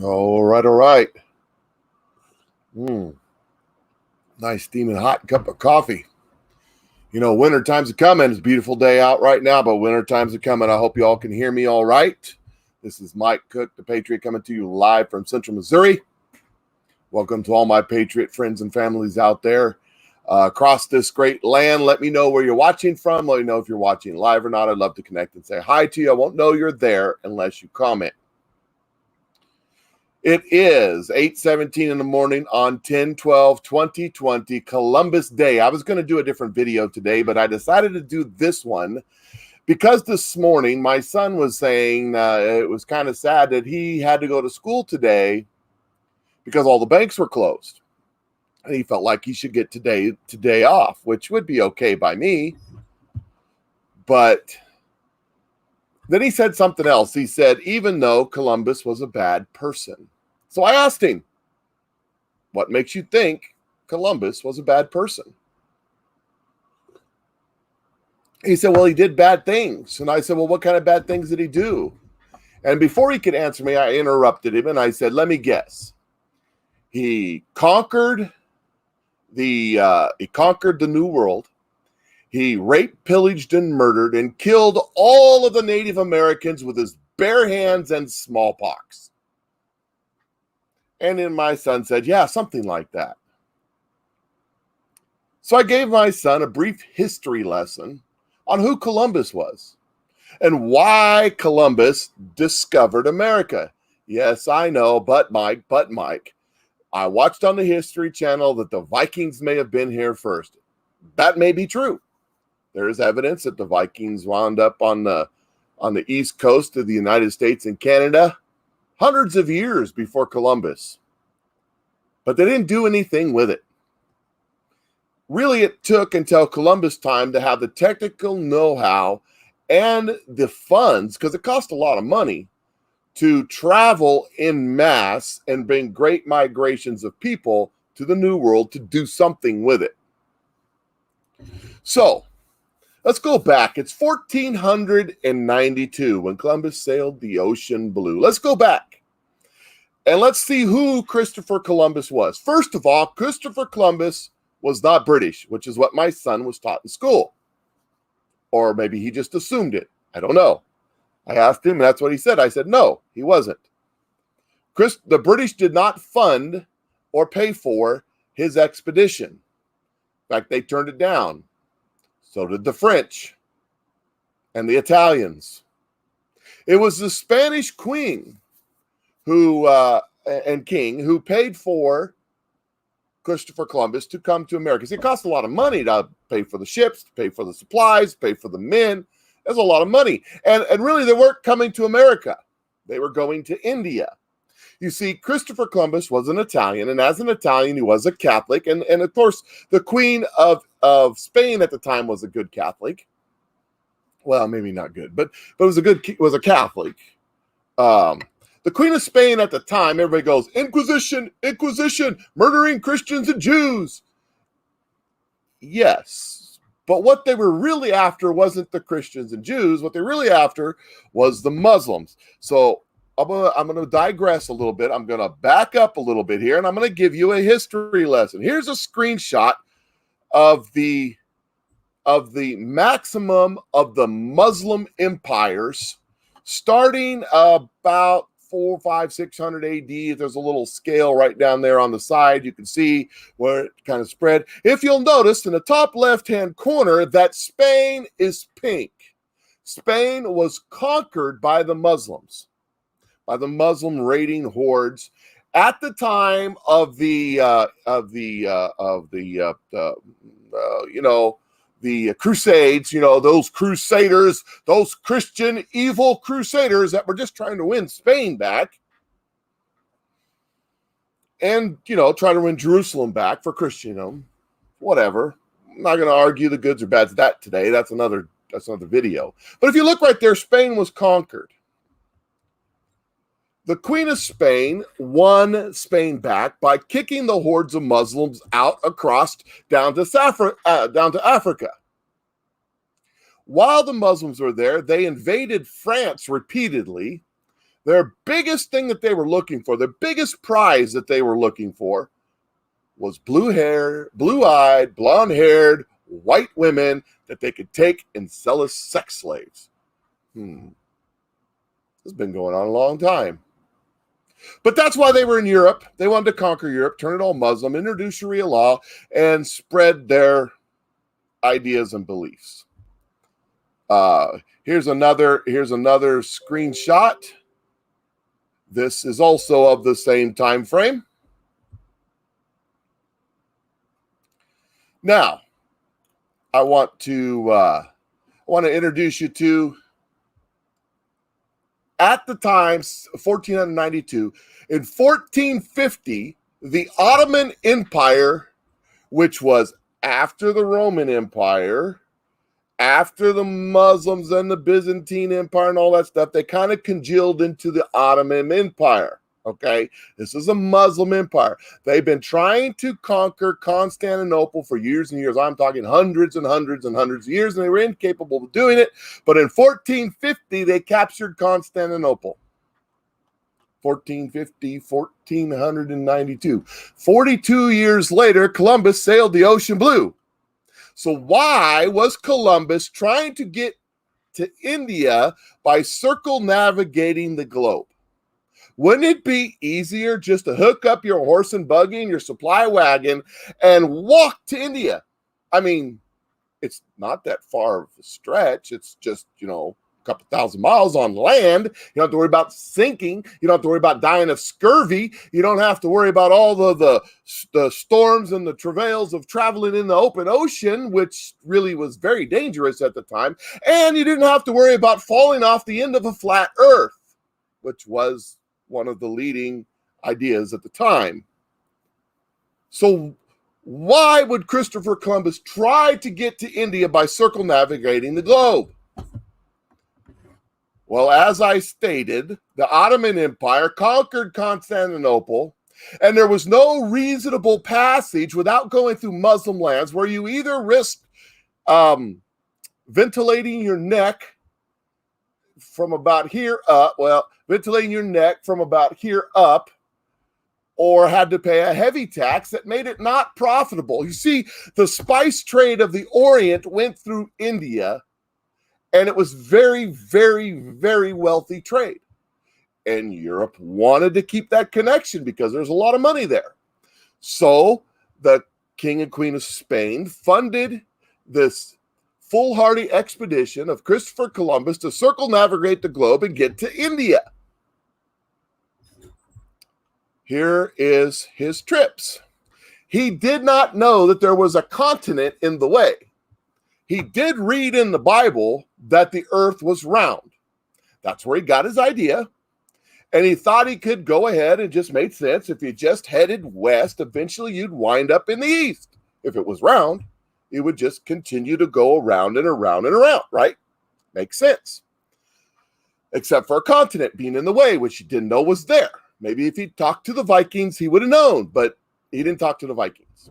All right, all right. Nice steaming hot cup of coffee. You know, winter times are coming. It's a beautiful day out right now, but winter times are coming. I hope you all can hear me all right. This is Mike Cook, the Patriot, coming to you live from Central Missouri. Welcome to all my Patriot friends and families out there across this great land. Let me know where you're watching from. Let me know if you're watching live or not. I'd love to connect and say hi to you. I won't know you're there unless you comment. It is 8:17 in the morning on 10/12/2020, Columbus Day. I was going to do a different video today, but I decided to do this one because this morning my son was saying it was kind of sad that he had to go to school today because all the banks were closed. And he felt like he should get today off, which would be okay by me. But then he said something else. He said, even though Columbus was a bad person. So I asked him, what makes you think Columbus was a bad person? He said, well, he did bad things. And I said, well, what kind of bad things did he do? And before he could answer me, I interrupted him and I said, let me guess. He conquered the New World. He raped, pillaged, and murdered and killed all of the Native Americans with his bare hands and smallpox. And then my son said, yeah, something like that. So I gave my son a brief history lesson on who Columbus was and why Columbus discovered America. Yes, I know, but Mike, I watched on the History Channel that the Vikings may have been here first. That may be true. There is evidence that the Vikings wound up on the east coast of the United States and Canada hundreds of years before Columbus. But they didn't do anything with it. Really, it took until Columbus' time to have the technical know-how and the funds, because it cost a lot of money, to travel in mass and bring great migrations of people to the New World to do something with it. So, let's go back. It's 1492 when Columbus sailed the ocean blue. Let's go back and let's see who Christopher Columbus was. First of all, Christopher Columbus was not British, which is what my son was taught in school. Or maybe he just assumed it. I don't know. I asked him, and that's what he said. I said, no, he wasn't. The British did not fund or pay for his expedition. In fact, they turned it down. So did the French and the Italians. It was the Spanish queen and king who paid for Christopher Columbus to come to America. See, it cost a lot of money to pay for the ships, to pay for the supplies, pay for the men. There's a lot of money. And really, they weren't coming to America. They were going to India. You see, Christopher Columbus was an Italian, and as an Italian, he was a Catholic. And of course, the Queen of Spain at the time was a good Catholic. Well, maybe not good, but was a Catholic. The Queen of Spain at the time, everybody goes, Inquisition, Inquisition, murdering Christians and Jews. Yes, but what they were really after wasn't the Christians and Jews. What they really after was the Muslims. So I'm gonna digress a little bit. I'm gonna back up a little bit here, and I'm gonna give you a history lesson. Here's a screenshot of the maximum of the Muslim empires, starting about 400, 500, 600 AD. There's a little scale right down there on the side. You can see where it kind of spread. If you'll notice in the top left-hand corner that Spain is pink. Spain was conquered by the Muslims, by the Muslim raiding hordes at the time of the Crusades, those crusaders, those Christian evil crusaders that were just trying to win Spain back and, try to win Jerusalem back for Christendom, whatever. I'm not going to argue the goods or bads of that today. That's another video. But if you look right there, Spain was conquered. The Queen of Spain won Spain back by kicking the hordes of Muslims out across down to Africa. While the Muslims were there, they invaded France repeatedly. Their biggest thing that they were looking for, their biggest prize that they were looking for, was blue-eyed, blonde-haired, white women that they could take and sell as sex slaves. This has been going on a long time. But that's why they were in Europe. They wanted to conquer Europe, turn it all Muslim, introduce Sharia law, and spread their ideas and beliefs. Here's another screenshot. This is also of the same time frame. Now, I want to introduce you to, at the time, 1492. In 1450, the Ottoman Empire, which was after the Roman Empire, after the Muslims and the Byzantine Empire and all that stuff, they kind of congealed into the Ottoman Empire. Okay, this is a Muslim empire. They've been trying to conquer Constantinople for years and years. I'm talking hundreds and hundreds and hundreds of years, and they were incapable of doing it. But in 1450, they captured Constantinople. 1450, 1492. 42 years later, Columbus sailed the ocean blue. So why was Columbus trying to get to India by circumnavigating the globe? Wouldn't it be easier just to hook up your horse and buggy and your supply wagon and walk to India? I mean, it's not that far of a stretch. It's just, a couple thousand miles on land. You don't have to worry about sinking. You don't have to worry about dying of scurvy. You don't have to worry about all the storms and the travails of traveling in the open ocean, which really was very dangerous at the time. And you didn't have to worry about falling off the end of a flat earth, which was one of the leading ideas at the time. So why would Christopher Columbus try to get to India by circumnavigating the globe? Well, as I stated, the Ottoman Empire conquered Constantinople, and there was no reasonable passage without going through Muslim lands where you either risked ventilating your neck from about here up, ventilating your neck from about here up, or had to pay a heavy tax that made it not profitable. You see, the spice trade of the Orient went through India, and it was very, very, very wealthy trade. And Europe wanted to keep that connection because there's a lot of money there. So the King and Queen of Spain funded this foolhardy expedition of Christopher Columbus to circumnavigate the globe and get to India. Here is his trips. He did not know that there was a continent in the way. He did read in the Bible that the earth was round. That's where he got his idea. And he thought he could go ahead and just made sense. If you just headed west, eventually you'd wind up in the east. If it was round, it would just continue to go around and around and around, right? Makes sense. Except for a continent being in the way, which he didn't know was there. Maybe if he'd talked to the Vikings, he would have known, but he didn't talk to the Vikings.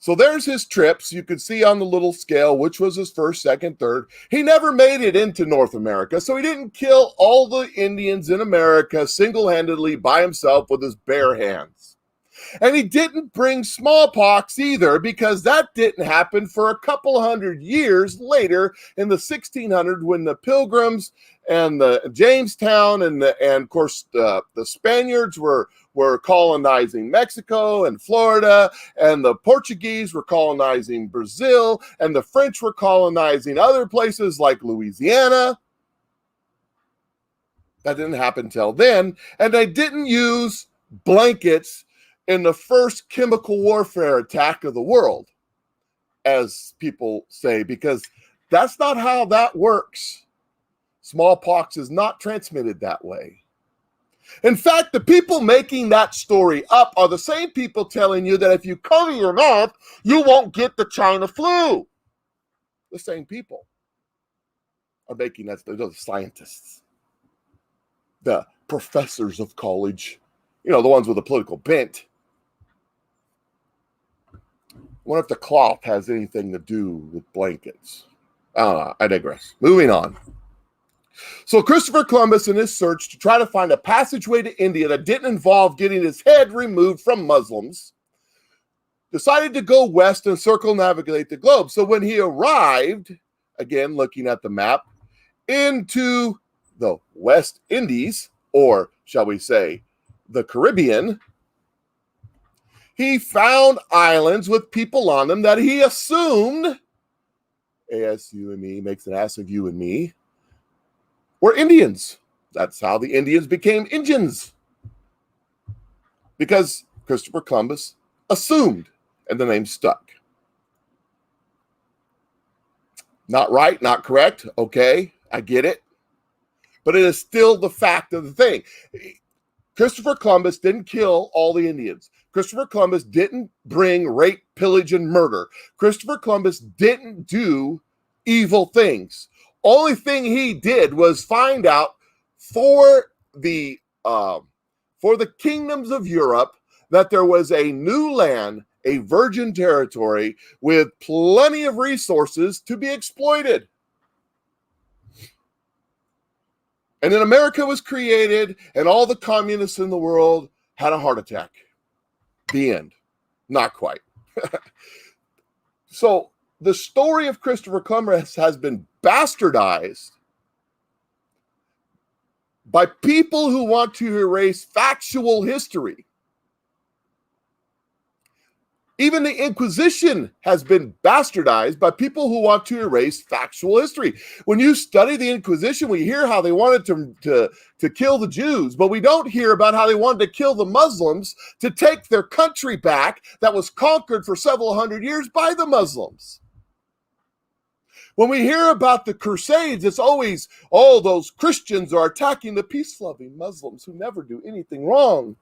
So there's his trips. You can see on the little scale, which was his first, second, third. He never made it into North America, so he didn't kill all the Indians in America single-handedly by himself with his bare hands. And he didn't bring smallpox either, because that didn't happen for a couple hundred years later in the 1600s, when the Pilgrims and the Jamestown and of course the Spaniards were colonizing Mexico and Florida, and the Portuguese were colonizing Brazil, and the French were colonizing other places like Louisiana. That didn't happen till then, and they didn't use blankets in the first chemical warfare attack of the world, as people say, because that's not how that works. Smallpox is not transmitted that way. In fact, the people making that story up are the same people telling you that if you cover your mouth, you won't get the China flu. The same people are making that story. The scientists, the professors of college, the ones with a political bent. I wonder if the cloth has anything to do with blankets. I digress. Moving on. So Christopher Columbus, in his search to try to find a passageway to India that didn't involve getting his head removed from Muslims, decided to go west and circumnavigate the globe. So when he arrived, again, looking at the map, into the West Indies, or shall we say, the Caribbean, he found islands with people on them that he assumed, ASU and me makes an ass of you and me, were Indians. That's how the Indians became Indians. Because Christopher Columbus assumed, and the name stuck. Not right, not correct. Okay, I get it. But it is still the fact of the thing. Christopher Columbus didn't kill all the Indians. Christopher Columbus didn't bring rape, pillage, and murder. Christopher Columbus didn't do evil things. Only thing he did was find out for the kingdoms of Europe that there was a new land, a virgin territory with plenty of resources to be exploited. And then America was created, and all the communists in the world had a heart attack. The end. Not quite. So the story of Christopher Columbus has been bastardized by people who want to erase factual history. Even the Inquisition has been bastardized by people who want to erase factual history. When you study the Inquisition, we hear how they wanted to kill the Jews, but we don't hear about how they wanted to kill the Muslims to take their country back that was conquered for several hundred years by the Muslims. When we hear about the Crusades, it's always, oh, those Christians are attacking the peace-loving Muslims who never do anything wrong.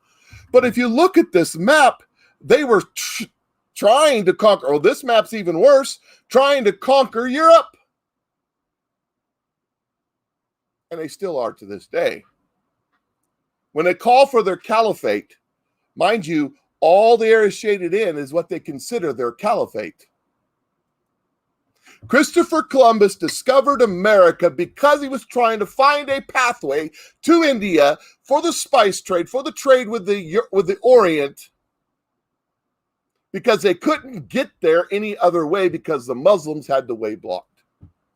But if you look at this map, they were trying to conquer, oh, this map's even worse, trying to conquer Europe. And they still are to this day. When they call for their caliphate, mind you, all the area shaded in is what they consider their caliphate. Christopher Columbus discovered America because he was trying to find a pathway to India for the spice trade, for the trade with the Orient, because they couldn't get there any other way because the Muslims had the way blocked.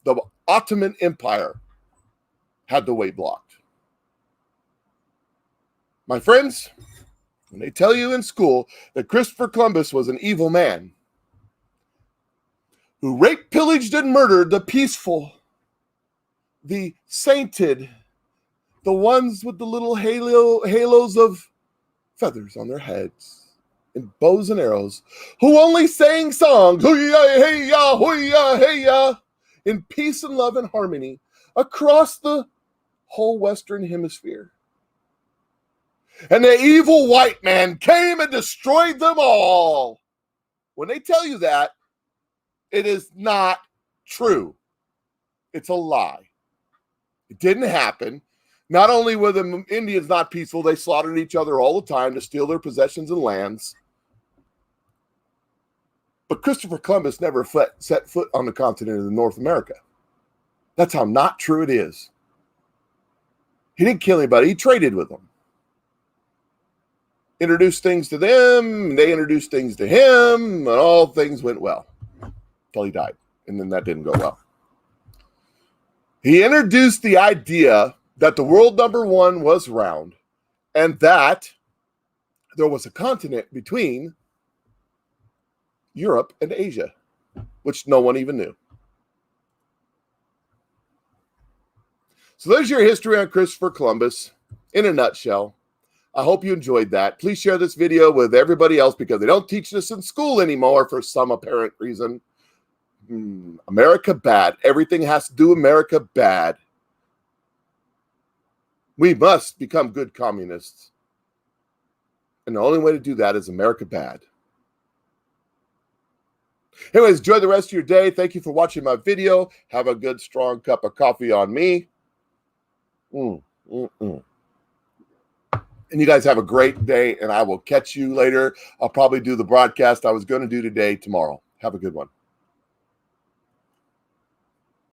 The Ottoman Empire had the way blocked. My friends, when they tell you in school that Christopher Columbus was an evil man who raped, pillaged, and murdered the peaceful, the sainted, the ones with the little halos of feathers on their heads, and bows and arrows, who only sang songs, hoo-ya, hey-ya, hoo-ya, hey-ya, in peace and love and harmony across the whole Western Hemisphere. And the evil white man came and destroyed them all. When they tell you that, it is not true. It's a lie. It didn't happen. Not only were the Indians not peaceful, they slaughtered each other all the time to steal their possessions and lands. But Christopher Columbus never set foot on the continent of North America. That's how not true it is. He didn't kill anybody. He traded with them. Introduced things to them. They introduced things to him. And all things went well. Until he died. And then that didn't go well. He introduced the idea that the world number one was round and that there was a continent between Europe and Asia, which no one even knew. So there's your history on Christopher Columbus in a nutshell. I hope you enjoyed that. Please share this video with everybody else because they don't teach this in school anymore for some apparent reason. America bad. Everything has to do America bad. We must become good communists. And the only way to do that is America bad. Anyways, enjoy the rest of your day. Thank you for watching my video. Have a good, strong cup of coffee on me. And you guys have a great day, and I will catch you later. I'll probably do the broadcast I was going to do today tomorrow. Have a good one.